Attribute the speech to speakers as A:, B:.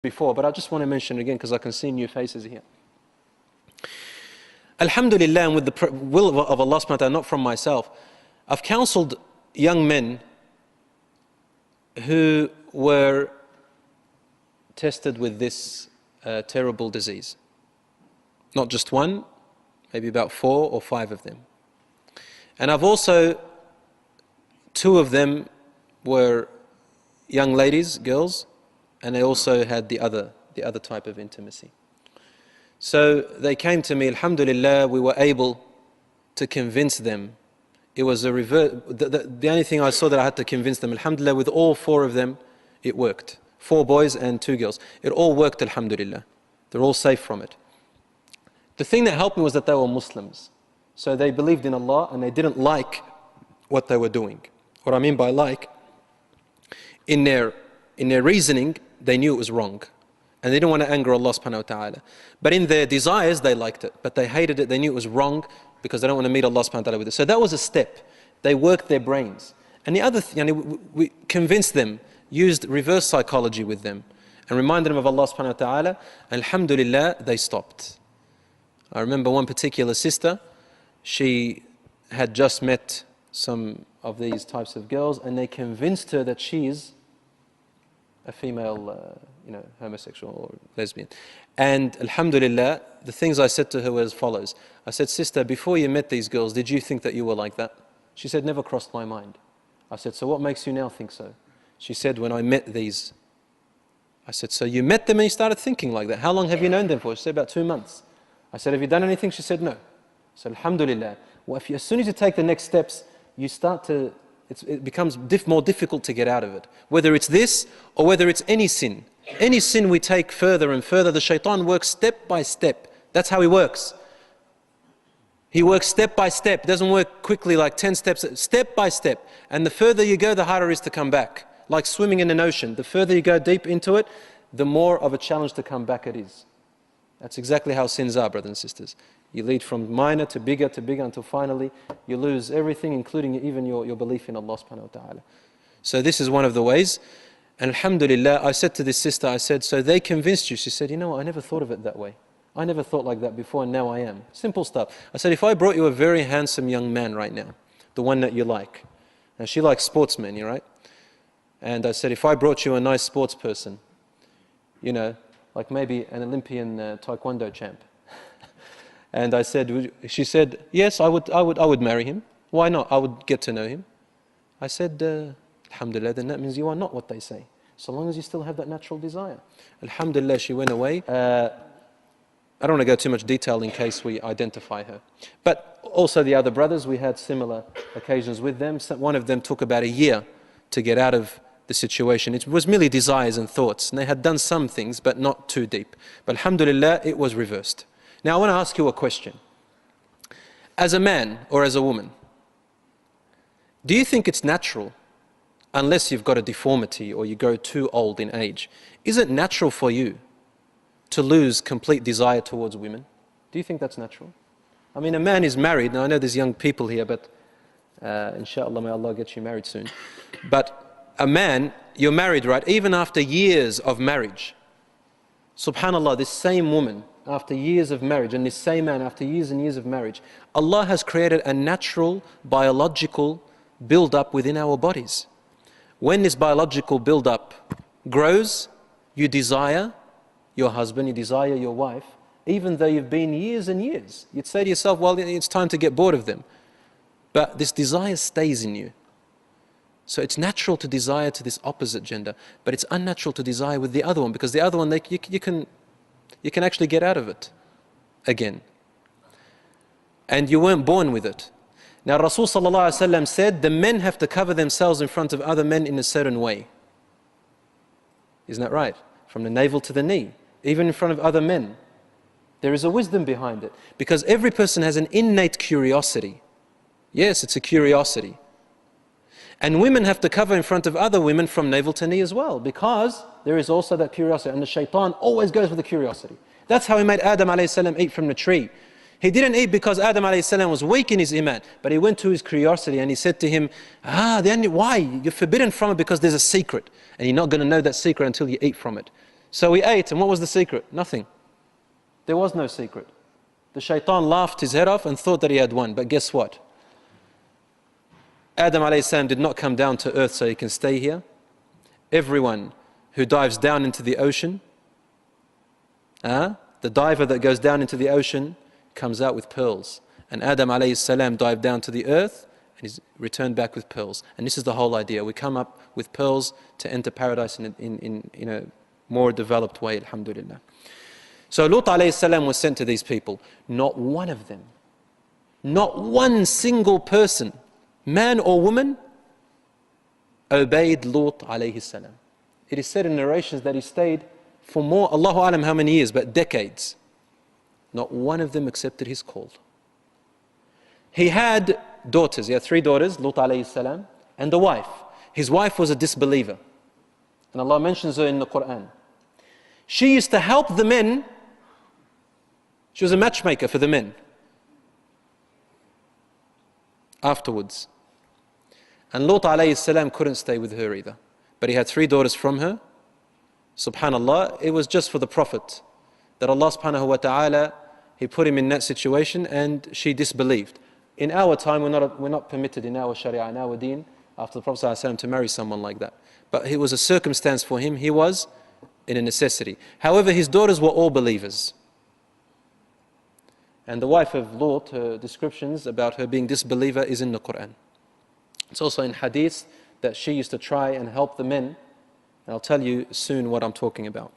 A: before, but I just want to mention it again because I can see new faces here. Alhamdulillah, and with the will of Allah subhanahu wa ta'ala, not from myself, I've counseled young men who were tested with this terrible disease. Not just one, maybe about 4 or 5 of them. And I've also, 2 of them were young ladies, girls, and they also had the other type of intimacy. So they came to me, alhamdulillah, we were able to convince them. It was a reverse. The only thing I saw that I had to convince them, alhamdulillah, with all 4 of them, it worked. 4 boys and 2 girls. It all worked, alhamdulillah. They're all safe from it. The thing that helped me was that they were Muslims. So they believed in Allah and they didn't like what they were doing. What I mean by like, in their reasoning, they knew it was wrong. And they didn't want to anger Allah subhanahu wa ta'ala. But in their desires, they liked it. But they hated it, they knew it was wrong because they don't want to meet Allah subhanahu wa ta'ala with it. So that was a step. They worked their brains. And the other thing, we convinced them, used reverse psychology with them, and reminded them of Allah subhanahu wa ta'ala. Alhamdulillah, they stopped. I remember one particular sister, she had just met some of these types of girls, and they convinced her that she is a female, homosexual or lesbian. And alhamdulillah, the things I said to her were as follows. I said, sister, before you met these girls, did you think that you were like that? She said, never crossed my mind. I said, so what makes you now think so? She said, when I met these. I said, so you met them and you started thinking like that. How long have you known them for? She said, about 2 months. I said, have you done anything? She said, no. I said, alhamdulillah. Well, as soon as you take the next steps, you start to, it becomes more difficult to get out of it. Whether it's this or whether it's any sin. Any sin we take further and further, the shaitan works step by step. That's how he works. He works step by step. It doesn't work quickly like 10 steps, step by step. And the further you go, the harder it is to come back. Like swimming in an ocean. The further you go deep into it, the more of a challenge to come back it is. That's exactly how sins are, brothers and sisters. You lead from minor to bigger until finally you lose everything, including even your belief in Allah subhanahu wa ta'ala. So this is one of the ways. And alhamdulillah, I said to this sister, I said, so they convinced you? She said, you know what, I never thought of it that way. I never thought like that before and now I am. Simple stuff. I said, if I brought you a very handsome young man right now, the one that you like, and she likes sportsmen, you right? And I said, if I brought you a nice sports person, like maybe an Olympian taekwondo champ. And I said, she said, yes, I would marry him. Why not? I would get to know him. I said, alhamdulillah, then that means you are not what they say. So long as you still have that natural desire. Alhamdulillah, she went away. I don't want to go too much detail in case we identify her. But also the other brothers, we had similar occasions with them. One of them took about a year to get out of the situation. It was merely desires and thoughts. And they had done some things, but not too deep. But alhamdulillah, it was reversed. Now I want to ask you a question. As a man or as a woman, do you think it's natural, unless you've got a deformity or you grow too old in age, is it natural for you to lose complete desire towards women? Do you think that's natural? I mean, a man is married. Now I know there's young people here, but inshallah, may Allah get you married soon. But a man, you're married, right? Even after years of marriage, subhanallah, this same woman, after years of marriage, and this same man, after years and years of marriage, Allah has created a natural, biological build-up within our bodies. When this biological build-up grows, you desire your husband, you desire your wife, even though you've been years and years. You'd say to yourself, well, it's time to get bored of them. But this desire stays in you. So it's natural to desire to this opposite gender, but it's unnatural to desire with the other one, because the other one, you can actually get out of it again. And you weren't born with it. Now Rasul sallallahu alaihi wasallam said, the men have to cover themselves in front of other men in a certain way. Isn't that right? From the navel to the knee, even in front of other men. There is a wisdom behind it, because every person has an innate curiosity. Yes, it's a curiosity. And women have to cover in front of other women from navel to knee as well, because there is also that curiosity, and the shaitan always goes with the curiosity. That's how he made Adam alayhi salam eat from the tree. He didn't eat because Adam alayhi salam was weak in his iman, but he went to his curiosity and he said to him, why? You're forbidden from it because there's a secret, and you're not going to know that secret until you eat from it. So he ate, and what was the secret? Nothing. There was no secret. The shaitan laughed his head off and thought that he had won. But guess what? Adam alayhi salam did not come down to earth so he can stay here. Everyone who dives down into the ocean, the diver that goes down into the ocean comes out with pearls. And Adam alayhi salam dived down to the earth and he's returned back with pearls. And this is the whole idea. We come up with pearls to enter paradise in a more developed way, alhamdulillah. So Lut alayhi salam was sent to these people. Not one of them, not one single person, man or woman, obeyed Lut alayhi salam. It is said in narrations that he stayed for more, Allahu alam how many years, but decades. Not one of them accepted his call. He had daughters, he had 3 daughters, Lut alayhi salam, and a wife. His wife was a disbeliever. And Allah mentions her in the Quran. She used to help the men. She was a matchmaker for the men. Afterwards. And Lut alayhi salam couldn't stay with her either. But he had 3 daughters from her. Subhanallah, it was just for the Prophet that Allah subhanahu wa ta'ala, He put him in that situation and she disbelieved. In our time, we're not permitted in our sharia, in our deen, after the Prophet ﷺ to marry someone like that. But it was a circumstance for him, he was in a necessity. However, his daughters were all believers. And the wife of Lut, her descriptions about her being disbeliever is in the Quran. It's also in hadith that she used to try and help the men. And I'll tell you soon what I'm talking about.